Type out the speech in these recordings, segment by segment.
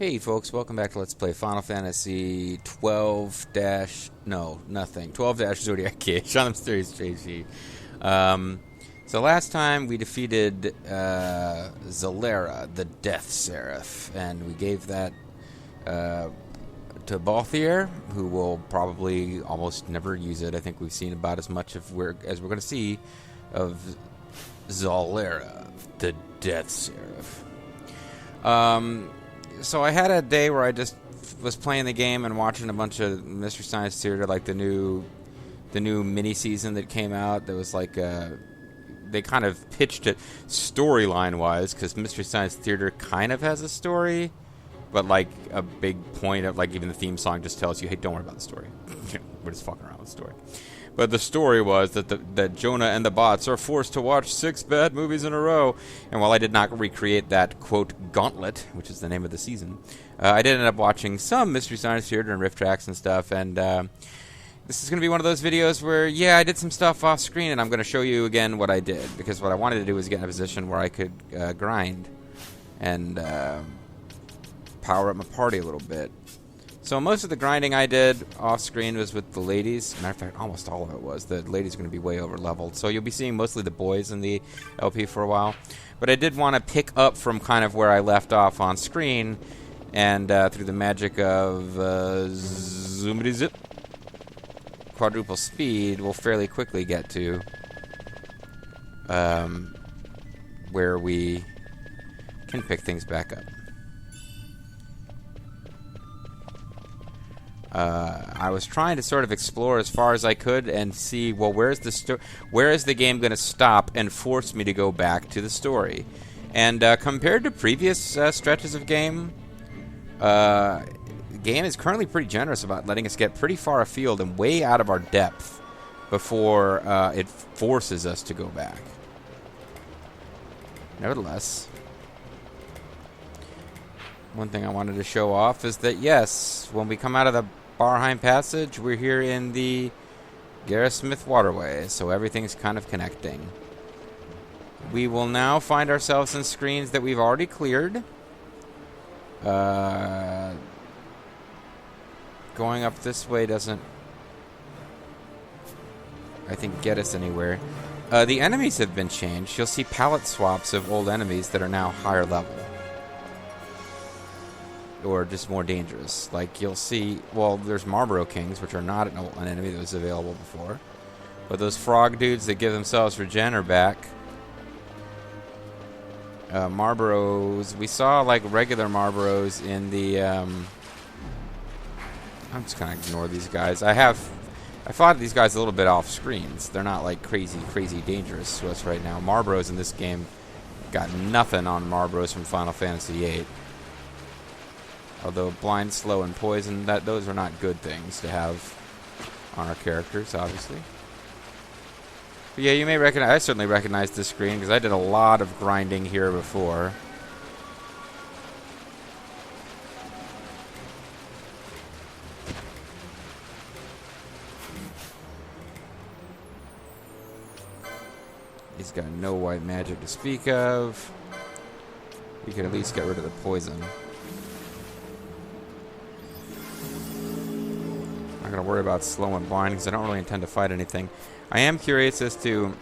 Hey folks, welcome back to Let's Play Final Fantasy 12 Zodiac Cage on the MysteriousJG. So last time we defeated Zolera, the Death Seraph, and we gave that to Balthier, who will probably almost never use it. I think we've seen about as much as we're going to see of Zolera, the Death Seraph. So I had a day where I just was playing the game and watching a bunch of Mystery Science Theater, like the new mini season that came out. There was like they kind of pitched it storyline wise, because Mystery Science Theater kind of has a story, but like a big point of, like, even the theme song just tells you, hey, don't worry about the story. We're just fucking around with the story. But the story was that Jonah and the bots are forced to watch 6 bad movies in a row. And while I did not recreate that, quote, gauntlet, which is the name of the season, I did end up watching some Mystery Science Theater and riff tracks and stuff. And this is going to be one of those videos where, yeah, I did some stuff off screen, and I'm going to show you again what I did. Because what I wanted to do was get in a position where I could grind and power up my party a little bit. So most of the grinding I did off-screen was with the ladies. Matter of fact, almost all of it was. The ladies are going to be way over-leveled. So you'll be seeing mostly the boys in the LP for a while. But I did want to pick up from kind of where I left off on screen. And through the magic of zoomity-zip, quadruple speed, we'll fairly quickly get to where we can pick things back up. I was trying to sort of explore as far as I could and see, well, where is the game going to stop and force me to go back to the story? And compared to previous stretches of game, the game is currently pretty generous about letting us get pretty far afield and way out of our depth before it forces us to go back. Nevertheless, one thing I wanted to show off is that, yes, when we come out of the Barheim Passage, we're here in the Garrett-Smith Waterway, so everything's kind of connecting. We will now find ourselves in screens that we've already cleared. Going up this way doesn't, I think, get us anywhere. The enemies have been changed. You'll see palette swaps of old enemies that are now higher level, or just more dangerous. Like, you'll see, well, there's Marlboro Kings, which are not an enemy that was available before. But those frog dudes that give themselves regen are back. Marlboros, we saw, like, regular Marlboros in the, I'm just gonna ignore these guys. I fought these guys a little bit off screens. They're not, like, crazy dangerous to us right now. Marlboros in this game got nothing on Marlboros from Final Fantasy VIII. Although blind, slow, and poison, those are not good things to have on our characters, obviously. But yeah, you may recognize, I certainly recognize this screen because I did a lot of grinding here before. He's got no white magic to speak of. We could at least get rid of the poison. I'm not going to worry about slow and blind because I don't really intend to fight anything. I am curious as to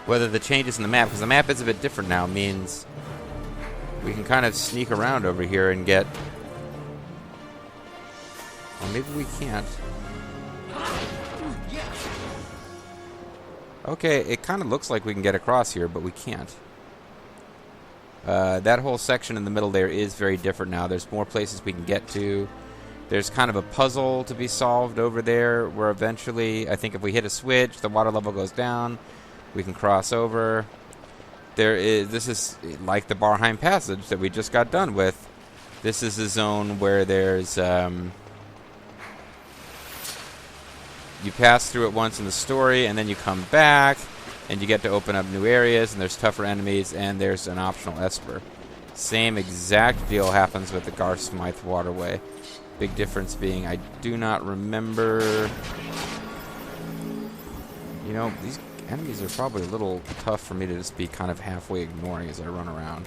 whether the changes in the map, because the map is a bit different now, means we can kind of sneak around over here and get... Well, maybe we can't. Okay, it kind of looks like we can get across here, but we can't. That whole section in the middle there is very different now. There's more places we can get to. There's kind of a puzzle to be solved over there where eventually, I think if we hit a switch, the water level goes down. We can cross over. This is like the Barheim Passage that we just got done with. This is a zone where there's... you pass through it once in the story, and then you come back, and you get to open up new areas, and there's tougher enemies, and there's an optional Esper. Same exact deal happens with the Garth-Smythe Waterway. Big difference being, I do not remember... You know, these enemies are probably a little tough for me to just be kind of halfway ignoring as I run around.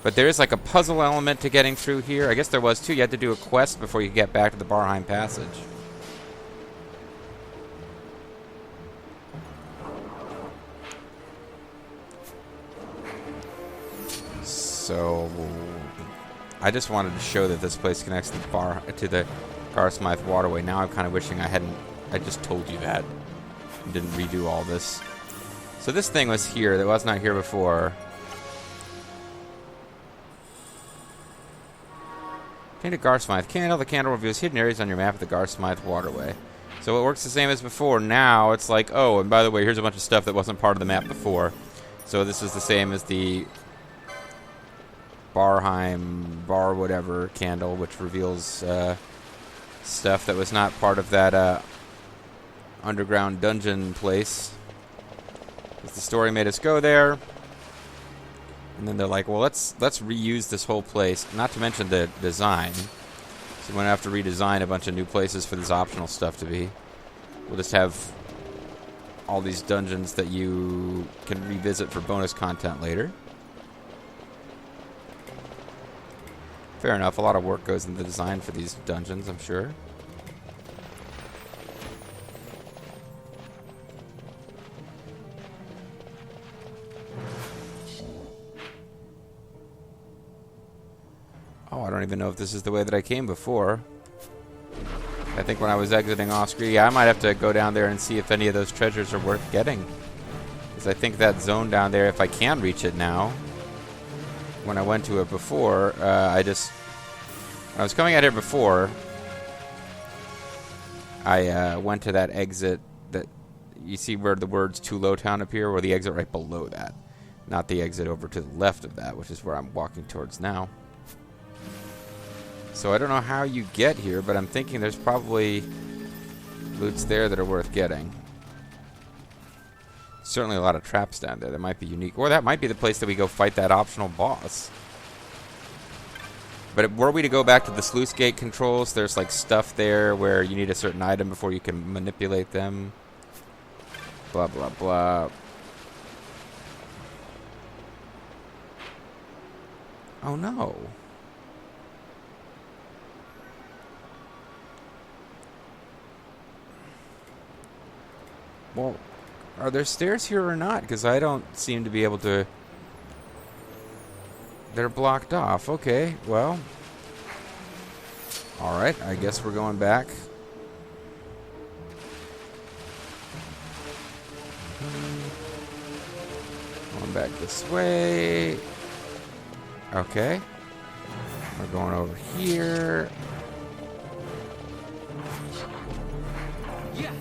But there is like a puzzle element to getting through here. I guess there was too. You had to do a quest before you get back to the Barheim Passage. So I just wanted to show that this place connects to the Garsmith Waterway. Now I'm kind of wishing I just told you that and didn't redo all this. So this thing was here that was not here before. Painted Garsmith candle. The candle reveals hidden areas on your map of the Garsmith Waterway. So it works the same as before. Now it's like, oh, and by the way, here's a bunch of stuff that wasn't part of the map before. So this is the same as the Barheim bar whatever candle, which reveals stuff that was not part of that underground dungeon place. Because the story made us go there. And then they're like, well, let's reuse this whole place. Not to mention the design. So we're going to have to redesign a bunch of new places for this optional stuff to be. We'll just have all these dungeons that you can revisit for bonus content later. Fair enough. A lot of work goes into the design for these dungeons, I'm sure. Oh, I don't even know if this is the way that I came before. I think when I was exiting off screen, yeah, I might have to go down there and see if any of those treasures are worth getting. Because I think that zone down there, if I can reach it now, when I went to it before, when I was coming out here before, I went to that exit that you see where the words To Lowtown appear, or the exit right below that. Not the exit over to the left of that, which is where I'm walking towards now. So I don't know how you get here, but I'm thinking there's probably loots there that are worth getting. Certainly a lot of traps down there that might be unique. Or that might be the place that we go fight that optional boss. But were we to go back to the sluice gate controls, there's like stuff there where you need a certain item before you can manipulate them. Blah, blah, blah. Oh no. Well, are there stairs here or not? Because I don't seem to be able to... They're blocked off. Okay, well... Alright, I guess we're going back. Going back this way. Okay. We're going over here. Yeah.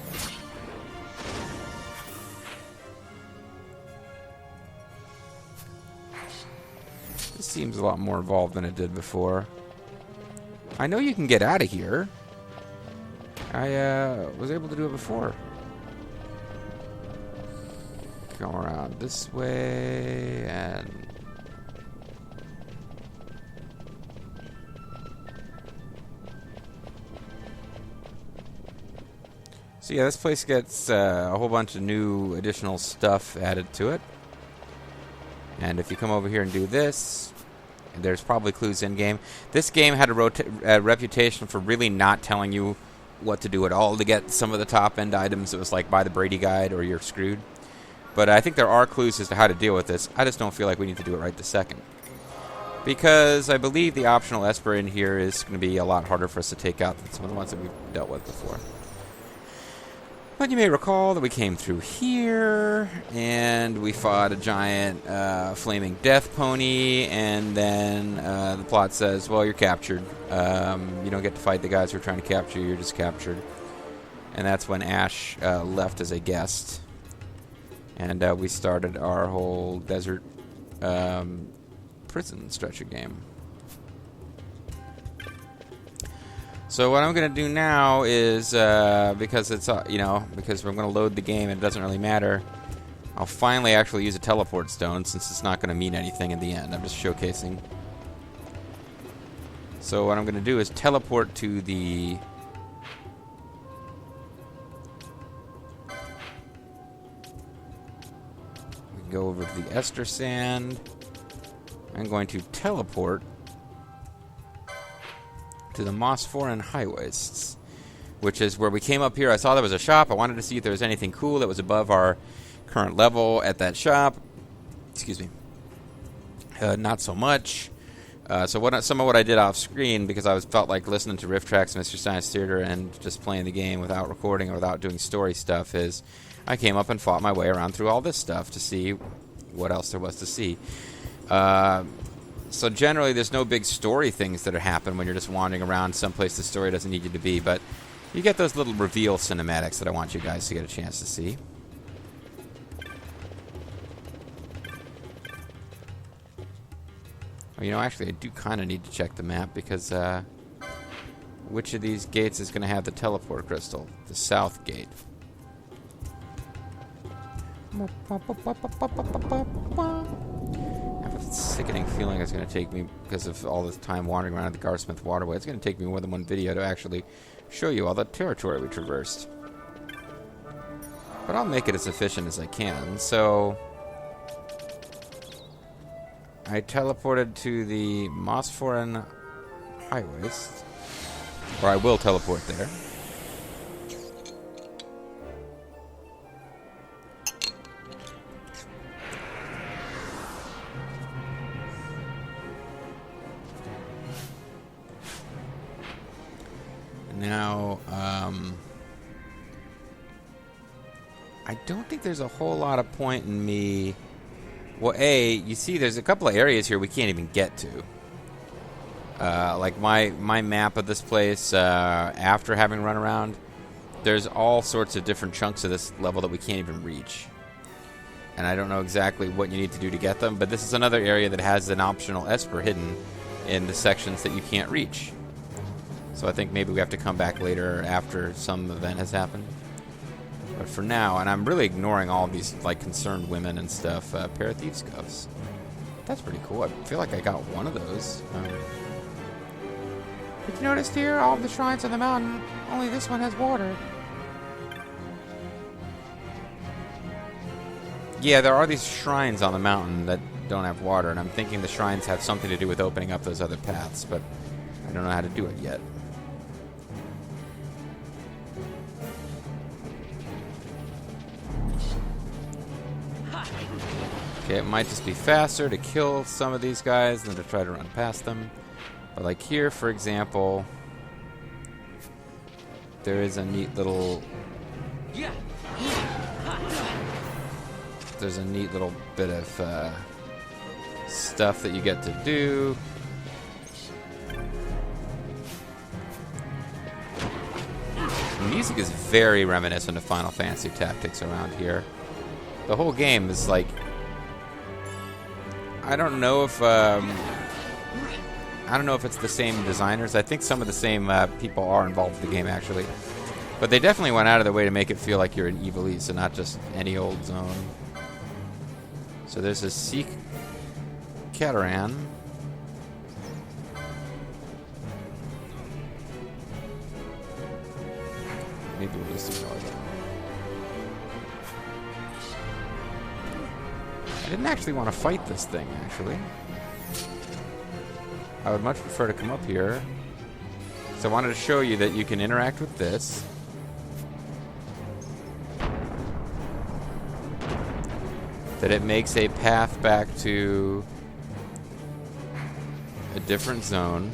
This seems a lot more involved than it did before. I know you can get out of here. I was able to do it before. Go around this way and... So yeah, this place gets a whole bunch of new additional stuff added to it. And if you come over here and do this, there's probably clues in-game. This game had a reputation for really not telling you what to do at all to get some of the top-end items. It was like, buy the Brady Guide or you're screwed. But I think there are clues as to how to deal with this. I just don't feel like we need to do it right this second. Because I believe the optional Esper in here is going to be a lot harder for us to take out than some of the ones that we've dealt with before. But you may recall that we came through here, and we fought a giant flaming death pony, and then the plot says, well, you're captured. You don't get to fight the guys who are trying to capture you, you're just captured. And that's when Ash left as a guest. And we started our whole desert prison stretch of game. So what I'm going to do now is, because it's, because we're going to load the game and it doesn't really matter, I'll finally actually use a teleport stone since it's not going to mean anything in the end. I'm just showcasing. So what I'm going to do is teleport to the... We can go over to the Ester Sand. I'm going to teleport to the Mossforan High Wastes, which is where we came up here. I saw there was a shop. I wanted to see if there was anything cool that was above our current level at that shop. Excuse me. Not so much. So some of what I did off screen, because I felt like listening to riff tracks, Mystery Science Theater, and just playing the game without recording or without doing story stuff, is I came up and fought my way around through all this stuff to see what else there was to see. So generally, there's no big story things that happen when you're just wandering around someplace the story doesn't need you to be, but you get those little reveal cinematics that I want you guys to get a chance to see. You know, actually, I do kind of need to check the map, because which of these gates is going to have the teleport crystal? The south gate. I have a sickening feeling it's going to take me, because of all this time wandering around the Garsmith Waterway, it's going to take me more than one video to actually show you all the territory we traversed. But I'll make it as efficient as I can, so I teleported to the Mossforan High Waste, or I will teleport there. Now, I don't think there's a whole lot of point in me. Well, you see there's a couple of areas here we can't even get to. Like my map of this place, after having run around, there's all sorts of different chunks of this level that we can't even reach. And I don't know exactly what you need to do to get them, but this is another area that has an optional Esper hidden in the sections that you can't reach. So I think maybe we have to come back later after some event has happened. But for now, and I'm really ignoring all these like concerned women and stuff, pair of thieves' cuffs. That's pretty cool. I feel like I got one of those. But you noticed here, all of the shrines on the mountain, only this one has water. Yeah, there are these shrines on the mountain that don't have water, and I'm thinking the shrines have something to do with opening up those other paths, but I don't know how to do it yet. Okay, it might just be faster to kill some of these guys than to try to run past them. But like here, for example, there is a neat little... There's a neat little bit of stuff that you get to do. The music is very reminiscent of Final Fantasy Tactics around here. The whole game is like... I don't know if it's the same designers. I think some of the same people are involved in the game, actually. But they definitely went out of their way to make it feel like you're in Evil East and not just any old zone. So there's a Seek Cataran. Maybe we'll just ignore that. I didn't actually want to fight this thing, actually. I would much prefer to come up here. So I wanted to show you that you can interact with this. That it makes a path back to a different zone.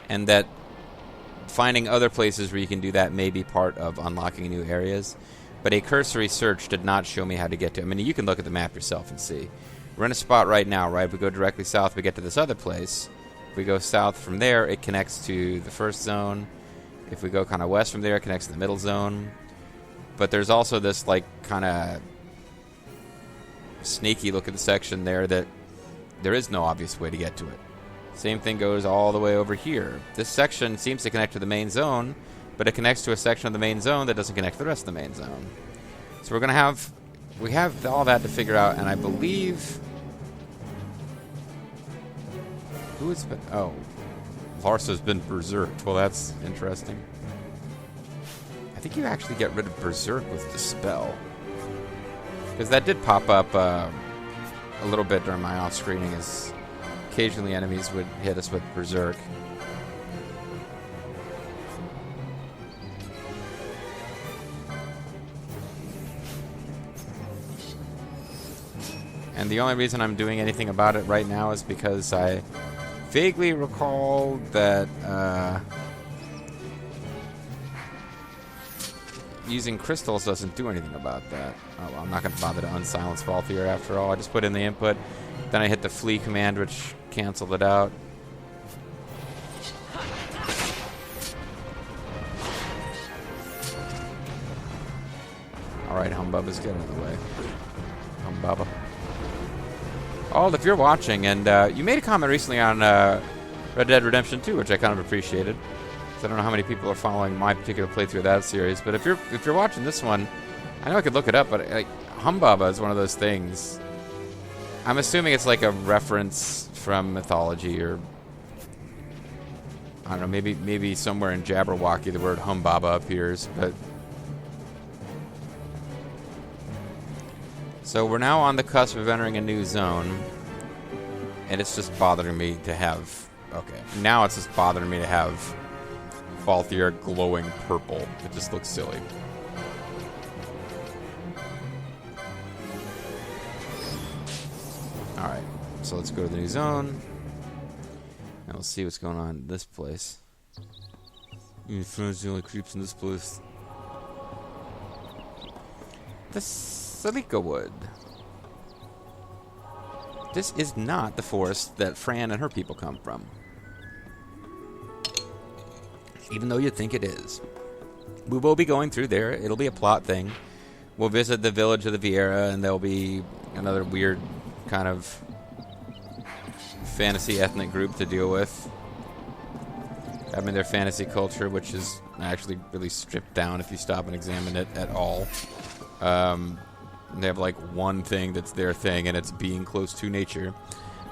And that finding other places where you can do that may be part of unlocking new areas. But a cursory search did not show me how to get to it. I mean, you can look at the map yourself and see. We're in a spot right now, right? If we go directly south, we get to this other place. If we go south from there, it connects to the first zone. If we go kind of west from there, it connects to the middle zone. But there's also this, like, kind of sneaky look at the section there that there is no obvious way to get to it. Same thing goes all the way over here. This section seems to connect to the main zone, but it connects to a section of the main zone that doesn't connect to the rest of the main zone. So we're going to have... We have all that to figure out, and I believe... Who has been... Oh. Larsa's been berserked. Well, that's interesting. I think you actually get rid of berserk with Dispel. Because that did pop up a little bit during my off-screening, as occasionally enemies would hit us with Berserk. And the only reason I'm doing anything about it right now is because I vaguely recall that using crystals doesn't do anything about that. Oh, well, I'm not going to bother to unsilence Valthier after all. I just put in the input, then I hit the flee command, which canceled it out. Alright, Humbubba's getting in the way. Humbubba. Oh, if you're watching, and you made a comment recently on Red Dead Redemption 2, which I kind of appreciated. I don't know how many people are following my particular playthrough of that series, but if you're watching this one, I know I could look it up, but like, Humbubba is one of those things. I'm assuming it's like a reference from mythology, or I don't know, maybe somewhere in Jabberwocky the word Humbaba appears, but. So we're now on the cusp of entering a new zone, and it's just bothering me to have. Okay, now it's just bothering me to have Valthier glowing purple. It just looks silly. Alright, so let's go to the new zone. And we'll see what's going on in this place. The only creeps in this place. The Silica Wood. This is not the forest that Fran and her people come from. Even though you'd think it is. We will be going through there. It'll be a plot thing. We'll visit the village of the Vieira, and there'll be another weird kind of fantasy ethnic group to deal with. I mean, their fantasy culture, which is actually really stripped down if you stop and examine it at all. They have like one thing that's their thing, and it's being close to nature.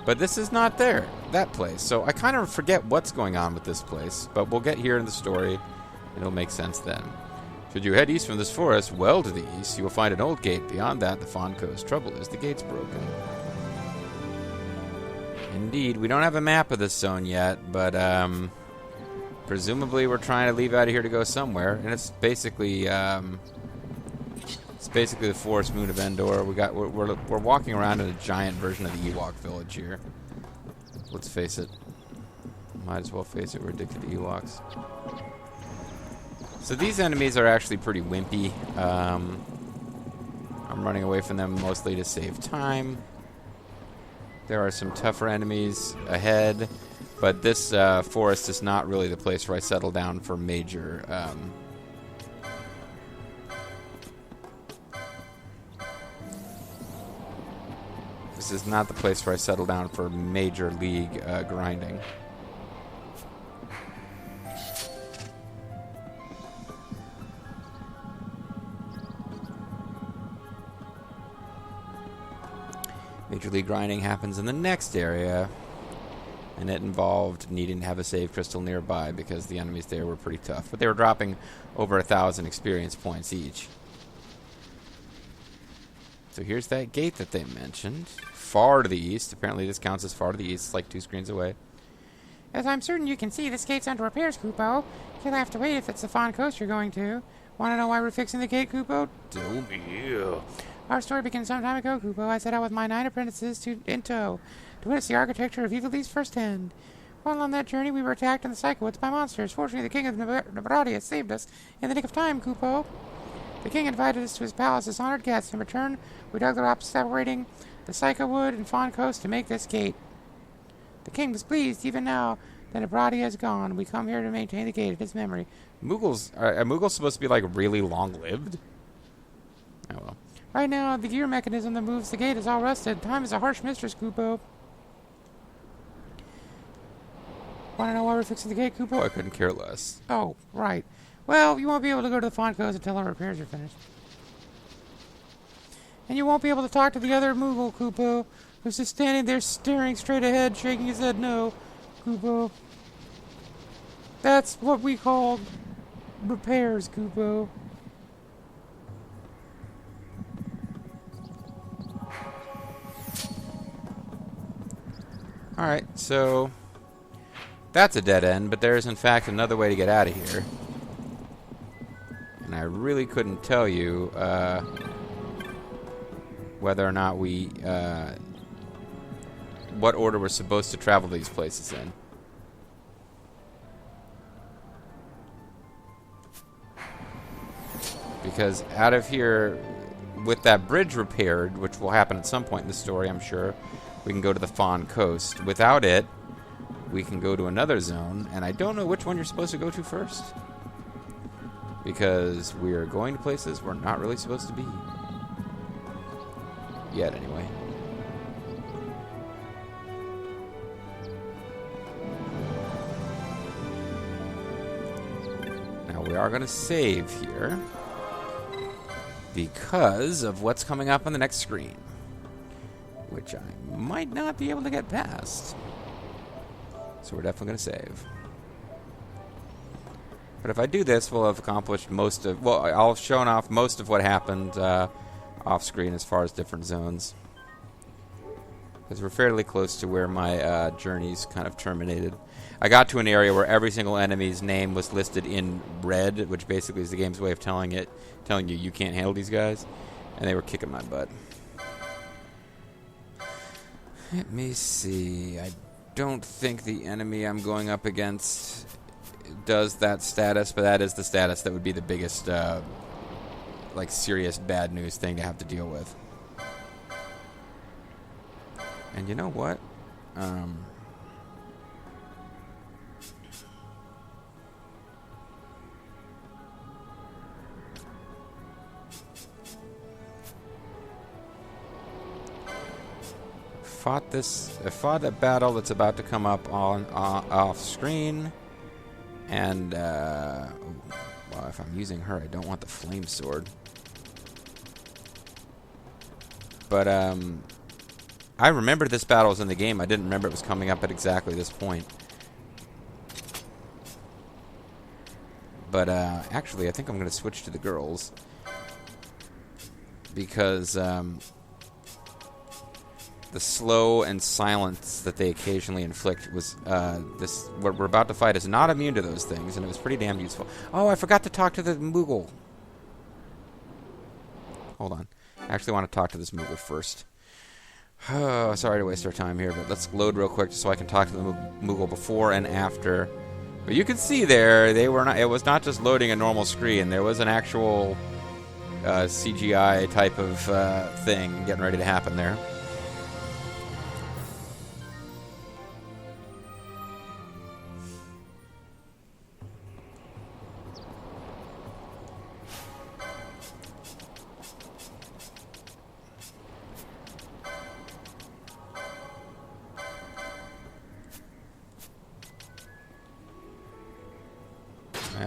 But this is not that place. So I kind of forget what's going on with this place. But we'll get here in the story, and it'll make sense then. Should you head east from this forest, well to the east, you will find an old gate. Beyond that, the Fawn Coast. Trouble is, the gate's broken. Indeed, we don't have a map of this zone yet, but presumably we're trying to leave out of here to go somewhere. And it's basically the forest moon of Endor. We're walking around in a giant version of the Ewok village here. Let's face it. Might as well face it. We're addicted to Ewoks. So these enemies are actually pretty wimpy. I'm running away from them mostly to save time. There are some tougher enemies ahead, but this forest is not really the place where I settle down for major. This is not the place where I settle down for major league grinding. Major league grinding happens in the next area, and it involved needing to have a save crystal nearby because the enemies there were pretty tough. But they were dropping over 1,000 experience points each. So here's that gate that they mentioned. Far to the east. Apparently this counts as far to the east. It's like 2 screens away. As I'm certain you can see, this gate's under repairs, Kupo. You'll have to wait if it's the Fawn Coast you're going to. Want to know why we're fixing the gate, Kupo? Tell me. Our story begins some time ago, Kupo. I set out with my 9 apprentices in tow to witness the architecture of Evili's first 10. While on that journey, we were attacked in the Psychowoods by monsters. Fortunately, the king of Nebradia saved us in the nick of time, Kupo. The king invited us to his palace as honored guests. In return, we dug the rocks separating the Psychowood and Fawn Coast to make this gate. The king was pleased. Even now that Nebradia is gone, we come here to maintain the gate in his memory. Moogles, are Moogles supposed to be like really long-lived? Oh well. Right now, the gear mechanism that moves the gate is all rusted. Time is a harsh mistress, Kupo. Want to know why we're fixing the gate, Kupo? Oh, I couldn't care less. Oh, right. Well, you won't be able to go to the Fawn Coast until our repairs are finished. And you won't be able to talk to the other Moogle, Kupo, who's just standing there staring straight ahead, shaking his head no, Kupo. That's what we call repairs, Kupo. Alright, so that's a dead end, but there is in fact another way to get out of here. And I really couldn't tell you whether or not we... what order we're supposed to travel these places in. Because out of here, with that bridge repaired, which will happen at some point in the story, I'm sure, we can go to the Fawn Coast. Without it, we can go to another zone, and I don't know which one you're supposed to go to first. Because we are going to places we're not really supposed to be. Yet, anyway. Now, we are going to save here because of what's coming up on the next screen, which I might not be able to get past. So we're definitely going to save. But if I do this, we'll have accomplished most of... Well, I'll have shown off most of what happened off-screen as far as different zones. Because we're fairly close to where my journey's kind of terminated. I got to an area where every single enemy's name was listed in red, which basically is the game's way of telling you you can't handle these guys. And they were kicking my butt. Let me see. I don't think the enemy I'm going up against does that status, but that is the status that would be the biggest, like, serious bad news thing to have to deal with. And you know what? I fought a battle that's about to come up on off screen, and well, if I'm using her, I don't want the flame sword. But I remembered this battle was in the game. I didn't remember it was coming up at exactly this point. But actually, I think I'm going to switch to the girls because the slow and silence that they occasionally inflict was what we're about to fight is not immune to those things, and it was pretty damn useful. Oh, I forgot to talk to the Moogle. Hold on. I actually want to talk to this Moogle first. Oh, sorry to waste our time here, but let's load real quick just so I can talk to the Moogle before and after. But you can see there, they were not. It was not just loading a normal screen. There was an actual CGI type of thing getting ready to happen there.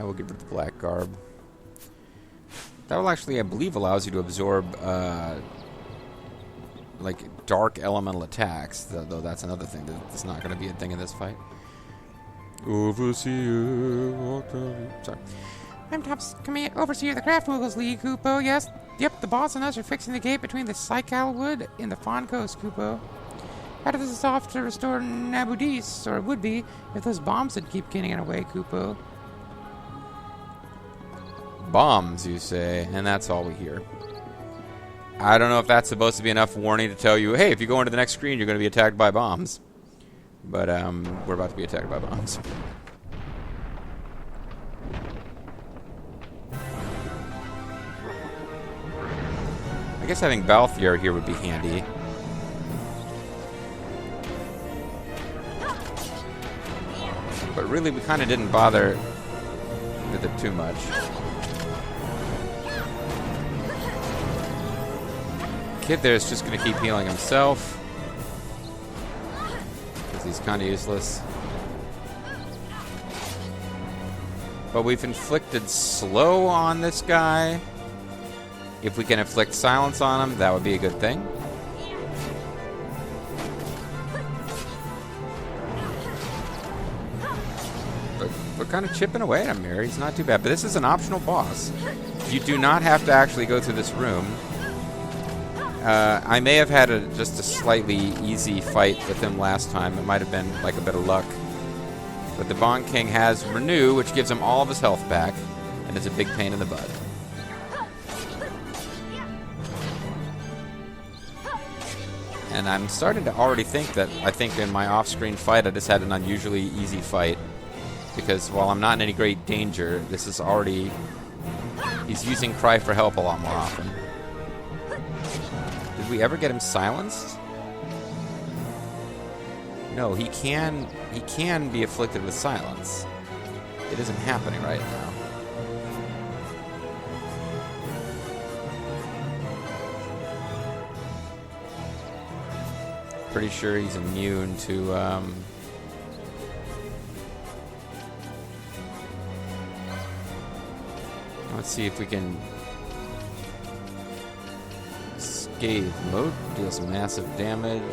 We'll get rid of the black garb. That will actually, I believe, allows you to absorb like dark elemental attacks. Though that's another thing that's not going to be a thing in this fight. Overseer. Sorry. I'm top overseer of the Craft Moogles League, Kupo. Yes, yep, the boss and us are fixing the gate between the Sycal Wood and the Fawn Coast, Kupo. After this is off to restore Nabudis, or it would be, if those bombs would keep getting it away, Kupo. Bombs, you say, and that's all we hear. I don't know if that's supposed to be enough warning to tell you, hey, if you go into the next screen, you're going to be attacked by bombs. But we're about to be attacked by bombs. I guess having Balthier here would be handy. But really, we kind of didn't bother with it too much. Kid there is just going to keep healing himself because he's kind of useless. But we've inflicted slow on this guy. If we can inflict silence on him, that would be a good thing. But we're kind of chipping away at him here. He's not too bad. But this is an optional boss. You do not have to actually go through this room. I may have had just a slightly easy fight with him last time. It might have been like a bit of luck. But the Bond King has Renew, which gives him all of his health back, and is a big pain in the butt. And I'm starting to already think that I think in my off-screen fight I just had an unusually easy fight. Because while I'm not in any great danger, this is already... He's using Cry for Help a lot more often. Did we ever get him silenced? No, he can be afflicted with silence. It isn't happening right now. Pretty sure he's immune to let's see if we can Scathe mode, deals massive damage.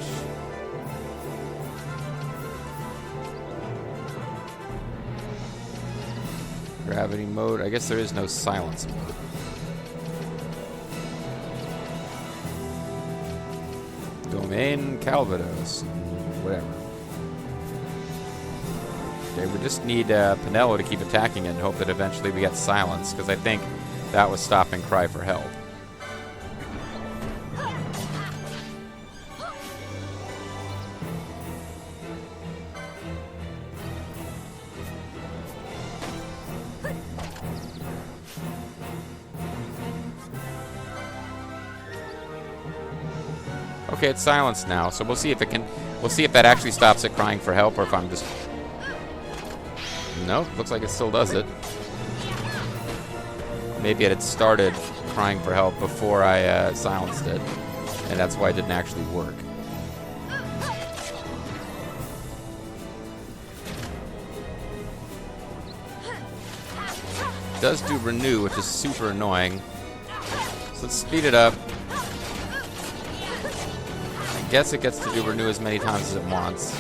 Gravity mode, I guess there is no silence mode. Domain Calvados, whatever. Okay, we just need Penelo to keep attacking it and hope that eventually we get silence, because I think that was stopping Cry for Help. Okay, it's silenced now, so we'll see if it can. We'll see if that actually stops it crying for help, or if I'm just. Nope, looks like it still does it. Maybe it had started crying for help before I silenced it, and that's why it didn't actually work. It does do renew, which is super annoying. So let's speed it up. I guess it gets to do renew as many times as it wants.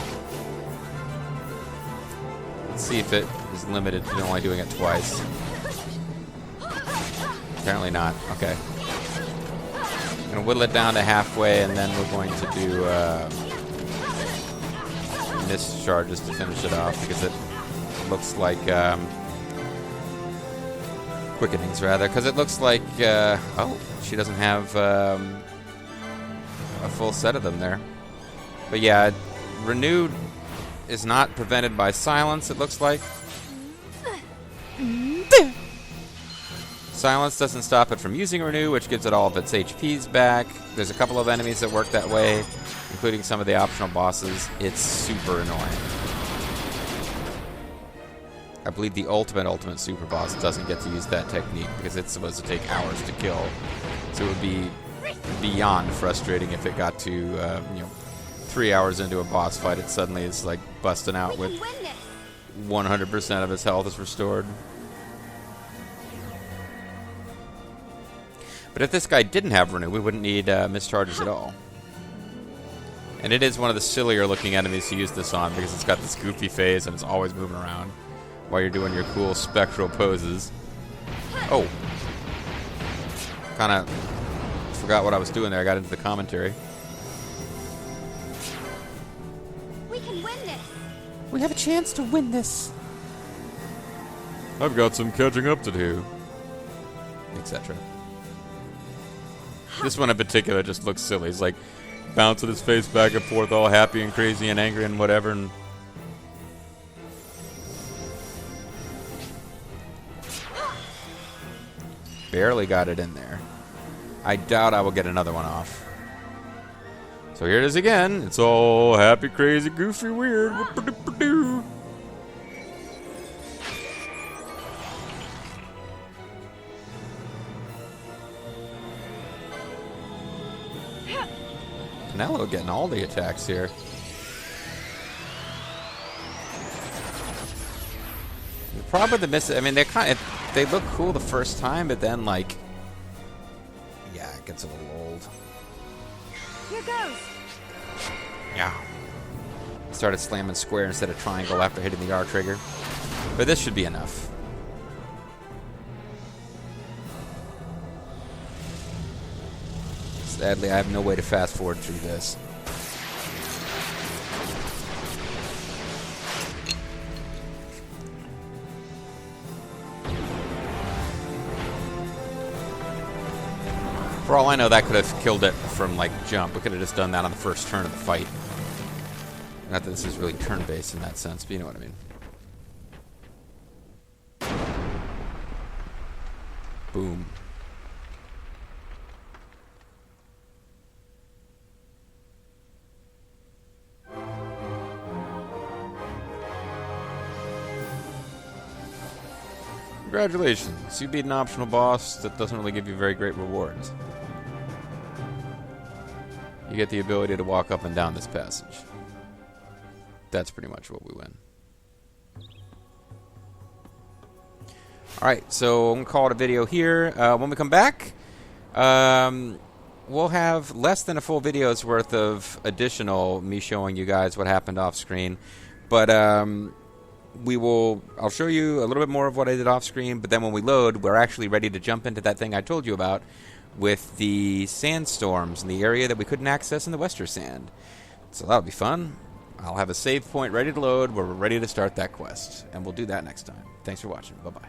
Let's see if it is limited to only doing it twice. Apparently not. Okay. I'm going to whittle it down to halfway, and then we're going to do mist charges to finish it off, because it looks like quickenings, rather, because it looks like oh, she doesn't have a full set of them there. But yeah, renewed is not prevented by silence, it looks like. Silence doesn't stop it from using renew, which gives it all of its HPs back. There's a couple of enemies that work that way, including some of the optional bosses. It's super annoying. I believe the ultimate super boss doesn't get to use that technique because it's supposed to take hours to kill. So it would be beyond frustrating if it got to 3 hours into a boss fight, it suddenly is like busting out with 100% of his health is restored. But if this guy didn't have renew, we wouldn't need mischarges at all. And it is one of the sillier looking enemies to use this on, because it's got this goofy face and it's always moving around while you're doing your cool spectral poses. Oh. Kind of forgot what I was doing there. I got into the commentary. We can win this. We have a chance to win this. I've got some catching up to do. Etc. This one in particular just looks silly. He's like bouncing his face back and forth, all happy and crazy and angry and whatever. And barely got it in there. I doubt I will get another one off. So here it is again. It's all happy, crazy, goofy, weird. Penelo getting all the attacks here. The problem with the miss, I mean, they look cool the first time, but then like, yeah, it gets a little old. Here goes. Yeah. Started slamming square instead of triangle after hitting the R trigger, but this should be enough. Sadly, I have no way to fast forward through this. For all I know, that could have killed it from, like, jump. We could have just done that on the first turn of the fight. Not that this is really turn-based in that sense, but you know what I mean. Boom. Congratulations, you beat an optional boss that doesn't really give you very great rewards. You get the ability to walk up and down this passage. That's pretty much what we win. Alright, so I'm going to call it a video here. When we come back, we'll have less than a full video's worth of additional me showing you guys what happened off screen. But I'll show you a little bit more of what I did off screen, but then when we load, we're actually ready to jump into that thing I told you about with the sandstorms in the area that we couldn't access in the Western Sand. So that'll be fun. I'll have a save point ready to load where we're ready to start that quest, and we'll do that next time. Thanks for watching. Bye-bye.